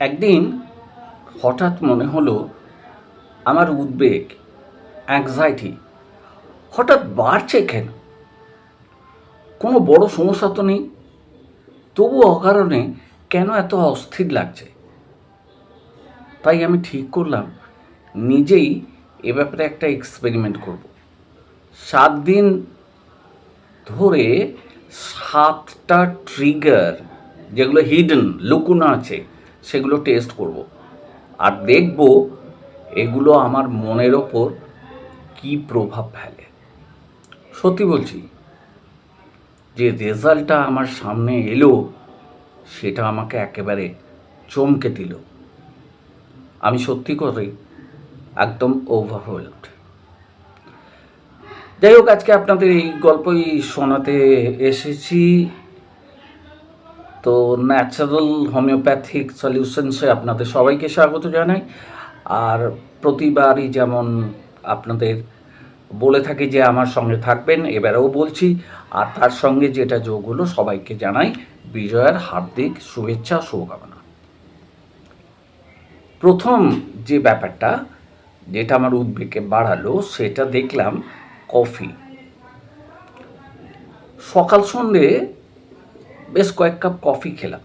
একদিন হঠাৎ মনে হলো আমার উদ্বেগ, অ্যাংজাইটি হঠাৎ বাড়ছে কেন? কোনো বড় সমস্যা তো নেই, তবু অকারণে কেন এত অস্থির লাগছে? তাই আমি ঠিক করলাম নিজেই এ ব্যাপারে একটা এক্সপেরিমেন্ট করব। 7 দিন ধরে 7টা ট্রিগার, যেগুলো হিডেন, লুকোনো আছে, সেগুলো টেস্ট করব। আর দেখব এগুলো আমার মনের ওপর কী প্রভাব ফেলে। সত্যি বলছি, যে রেজাল্টটা আমার সামনে এলো সেটা আমাকে একেবারে চমকে দিল। আমি সত্যি করে একদম ওভারওয়েলড। যাই হোক, আজকে আপনাদের এই গল্পই শোনাতে এসেছি। তো ন্যাচারাল হোমিওপ্যাথিক সলিউশনসে আপনাদের সবাইকে স্বাগত জানাই। আর প্রতিবারই যেমন আপনাদের বলে থাকি যে আমার সঙ্গে থাকবেন, এবারেও বলছি। আর তার সঙ্গে যেটা যোগ হলো, সবাইকে জানাই বিজয়ের হার্দিক শুভেচ্ছা, শুভকামনা। প্রথম যে ব্যাপারটা যেটা আমার উদ্বেগকে বাড়ালো সেটা দেখলাম কফি। সকাল সন্ধে বেশ কয়েক কাপ কফি খেলাম।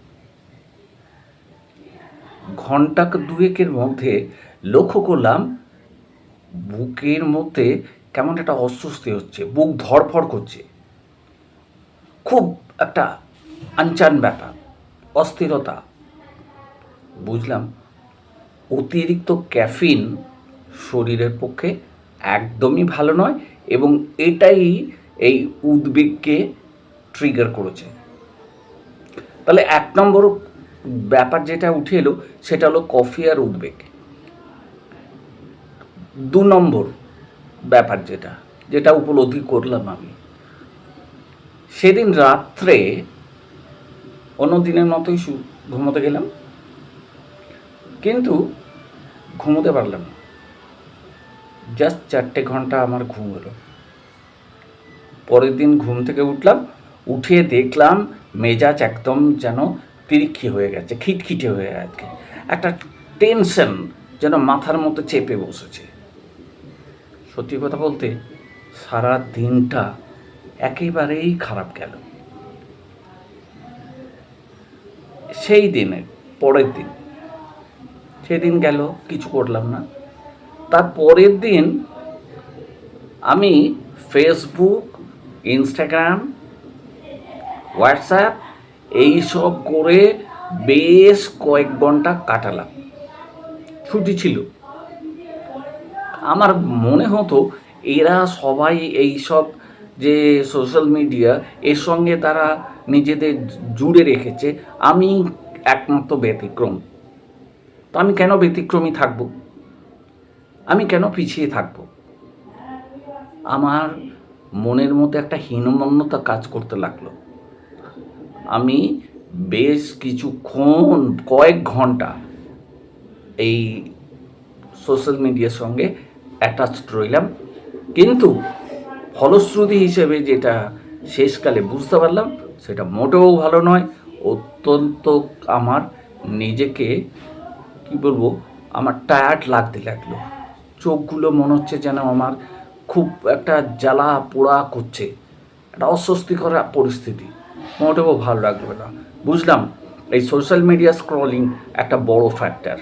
ঘন্টা দুয়েকের মধ্যে লক্ষ্য করলাম বুকের মধ্যে কেমন একটা অস্বস্তি হচ্ছে, বুক ধড়ফড় করছে, খুব একটা আনচান ব্যাপার, অস্থিরতা। বুঝলাম অতিরিক্ত ক্যাফিন শরীরের পক্ষে একদমই ভালো নয়, এবং এটাই এই উদ্বেগকে ট্রিগার করেছে। তাহলে 1 নম্বর ব্যাপার যেটা উঠে এলো সেটা হলো কফি আর উদ্বেগ। 2 নম্বর ব্যাপার যেটা উপলব্ধি করলাম আমি, সেদিন রাত্রে অন্য দিনের মতোই ঘুমোতে গেলাম, কিন্তু ঘুমোতে পারলাম না। জাস্ট 4টে ঘন্টা আমার ঘুম হলো। পরের দিন ঘুম থেকে উঠলাম, উঠে দেখলাম মেজাজ একদম যেন তিরিক্ষি হয়ে গেছে, খিটখিটে হয়ে গেছে, একটা টেনশন যেন মাথার মধ্যে চেপে বসেছে। সত্যি কথা বলতে সারা দিনটা একেবারেই খারাপ গেল। সেই দিনের পরের দিন, সেদিন গেল, কিছু করলাম না। তার পরের দিন আমি ফেসবুক, ইনস্টাগ্রাম, হোয়াটসঅ্যাপ এইসব করে বেশ কয়েক ঘন্টা কাটালাম। ছুটি ছিল। আমার মনে হতো এরা সবাই এইসব যে সোশ্যাল মিডিয়া, এর সঙ্গে তারা নিজেদের জুড়ে রেখেছে, আমি একমাত্র ব্যতিক্রম। তো আমি কেন ব্যতিক্রমী থাকব? আমি কেন পিছিয়ে থাকব? আমার মনের মধ্যে একটা হীনমন্যতা কাজ করতে লাগলো। আমি বেশ কিছুক্ষণ, কয়েক ঘন্টা এই সোশ্যাল মিডিয়ার সঙ্গে অ্যাটাচড রইলাম, কিন্তু ফলশ্রুতি হিসেবে যেটা শেষকালে বুঝতে পারলাম সেটা মোটেও ভালো নয়। অত্যন্ত আমার নিজেকে কি বলবো, আমার টায়ার্ড লাগতে লাগলো। চোখগুলো মনে হচ্ছে যেন আমার খুব একটা জ্বালা পোড়া করছে, একটা অস্বস্তিকর পরিস্থিতি, মোটেও ভালো লাগলো না। বুঝলাম এই সোশ্যাল মিডিয়া স্ক্রলিং একটা বড় ফ্যাক্টর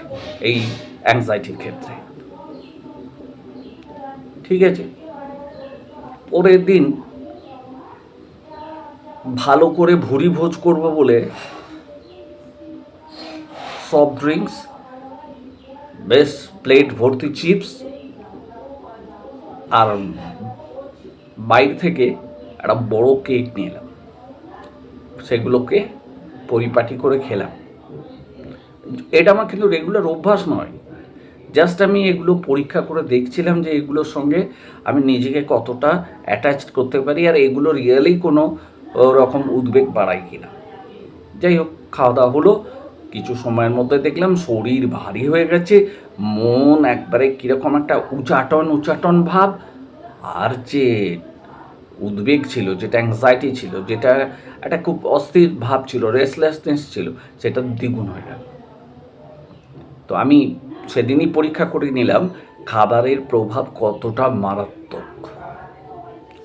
এই অ্যাংজাইটির ক্ষেত্রে। ঠিক আছে, পরের দিন ভালো করে ভুরি ভোজ করবো বলে সফট ড্রিঙ্কস, বেশ প্লেট ভর্তি চিপস, আর বাইরে থেকে একটা বড় কেক নিয়ে এলাম। সেগুলোকে পরিপাটি করে খেলাম। এটা আমার কিন্তু রেগুলার অভ্যাস নয়, জাস্ট আমি এগুলো পরীক্ষা করে দেখছিলাম যে এগুলোর সঙ্গে আমি নিজেকে কতটা অ্যাটাচড করতে পারি, আর এগুলো রিয়েলি কোনো রকম উদ্বেগ বাড়ায় কিনা। যাই হোক, খাওয়া দাওয়া হলো। কিছু সময়ের মধ্যে দেখলাম শরীর ভারী হয়ে গেছে, মন একবারে কীরকম একটা উচাটন ভাব, আর যে উদ্বেগ ছিল, যেটা অ্যাংজাইটি ছিল, যেটা একটা খুব অস্থির ভাব ছিল, রেসলেসনেস ছিল, সেটা দ্বিগুণ হয়ে গেল। তো আমি সেদিনই পরীক্ষা করে নিলাম খাবারের প্রভাব কতটা মারাত্মক।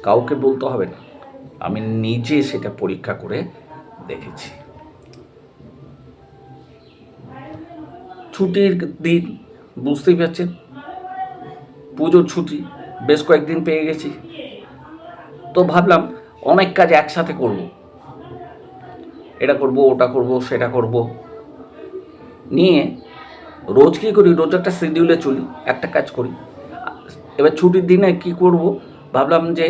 কাউকে বলতে হবে না, আমি নিজে সেটা পরীক্ষা করে দেখেছি। ছুটির দিন, বুঝতেই পারছেন, পুজোর ছুটি বেশ কয়েকদিন পেয়ে গেছি। তো ভাবলাম অনেক কাজ একসাথে করব, এটা করব, ওটা করব, সেটা করব নিয়ে রোজ কী করি, রোজ একটা শিডিউলে চলি, একটা কাজ করি। এবার ছুটির দিনে কি করব, ভাবলাম যে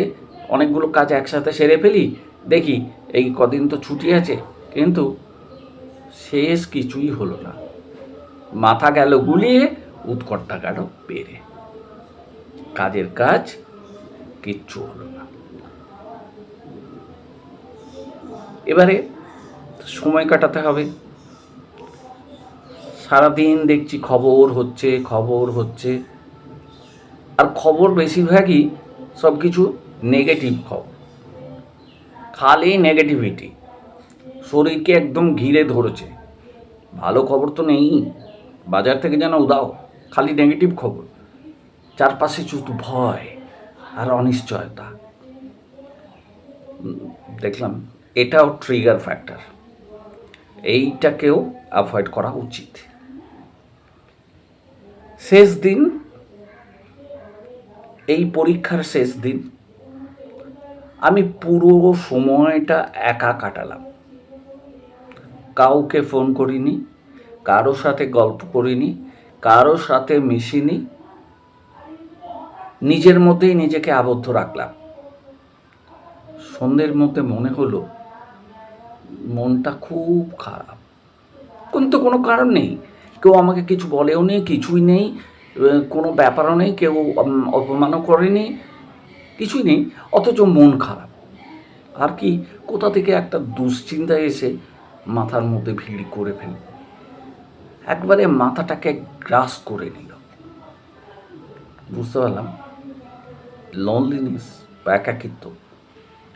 অনেকগুলো কাজ একসাথে সেরে ফেলি, দেখি এই কদিন তো ছুটি আছে। কিন্তু শেষ কিছুই হলো না, মাথা গেল গুলিয়ে, উৎকটটা গেল বেড়ে, কাজের কাজ কিচ্ছু হলো না। এবারে সময় কাটাতে হবে, সারাদিন দেখছি খবর হচ্ছে, আর খবর বেশিরভাগই সব কিছু নেগেটিভ খবর, খালি নেগেটিভিটি, শরীরকে একদম ঘিরে ধরেছে। ভালো খবর তো নেই, বাজার থেকে যেন উদাও, খালি নেগেটিভ খবর, চারপাশে শুধু ভয় আর অনিশ্চয়তা। দেখলাম এটাও ট্রিগার ফ্যাক্টর, এইটাকেও অ্যাভয়েড করা উচিত। শেষ দিন, এই পরীক্ষার শেষ দিন, আমি পুরো সময়টা একা কাটালাম। কাউকে ফোন করিনি, কারোর সাথে গল্প করিনি, কারোর সাথে মিশিনি, নিজের মধ্যেই নিজেকে আবদ্ধ রাখলাম। সন্ধ্যের মধ্যে মনে হলো মনটা খুব খারাপ, কিন্তু কোনো কারণ নেই, কেউ আমাকে কিছু বলেও নেই, কিছুই নেই, কোনো ব্যাপারও নেই, কেউ অপমানও করেনি, কিছুই নেই, অথচ মন খারাপ। আর কি, কোথা থেকে একটা দুশ্চিন্তা এসে মাথার মধ্যে ভিড় করে ফেলল, একবারে মাথাটাকে গ্রাস করে নিল। বুঝতে পারলাম লোনলিনেস বা একাকিত্ব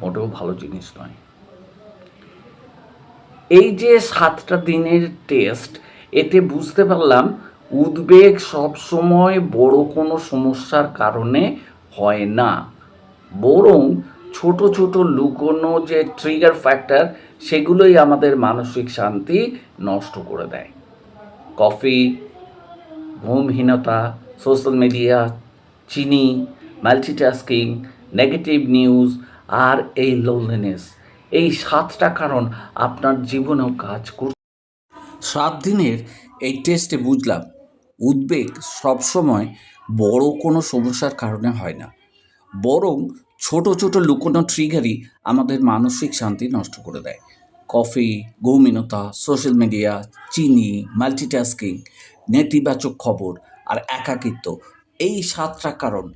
মোটেও ভালো জিনিস নয়। এই যে 7টা দিনের টেস্ট, এতে বুঝতে পারলাম উদ্বেগ সবসময় বড় কোনো সমস্যার কারণে হয় না, বরং ছোট ছোট লুকোনো যে ট্রিগার ফ্যাক্টর, সেগুলোই আমাদের মানসিক শান্তি নষ্ট করে দেয়। কফি, ঘুমহীনতা, সোশ্যাল মিডিয়া, চিনি, মাল্টিটাস্কিং, নেগেটিভ নিউজ আর এই লোনলিনেস, এই 7টা কারণ আপনার জীবনেও কাজ করছে। 7 দিনের এই টেস্টে বুঝলাম উদ্বেগ সবসময় বড় কোনো সমস্যার কারণে হয় না, বরং ছোট ছোট লুকোনো ট্রিগারই আমাদের মানসিক শান্তি নষ্ট করে দেয়। কফি, ঘুমহীনতা, সোশ্যাল মিডিয়া, চিনি, মাল্টিটাস্কিং, নেতিবাচক খবর আর একাকিত্ব, এই 7টা কারণ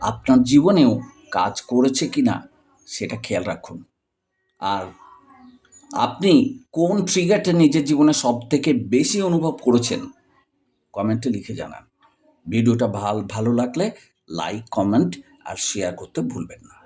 আপনার জীবনেও কাজ করেছে কি না সেটা খেয়াল রাখুন। আর আপনি কোন ট্রিগারটা নিজের জীবনে সবথেকে বেশি অনুভব করেছেন, কমেন্টে লিখে জানান। ভিডিওটা ভালো লাগলে লাইক, কমেন্ট আর শেয়ার করতে ভুলবেন না।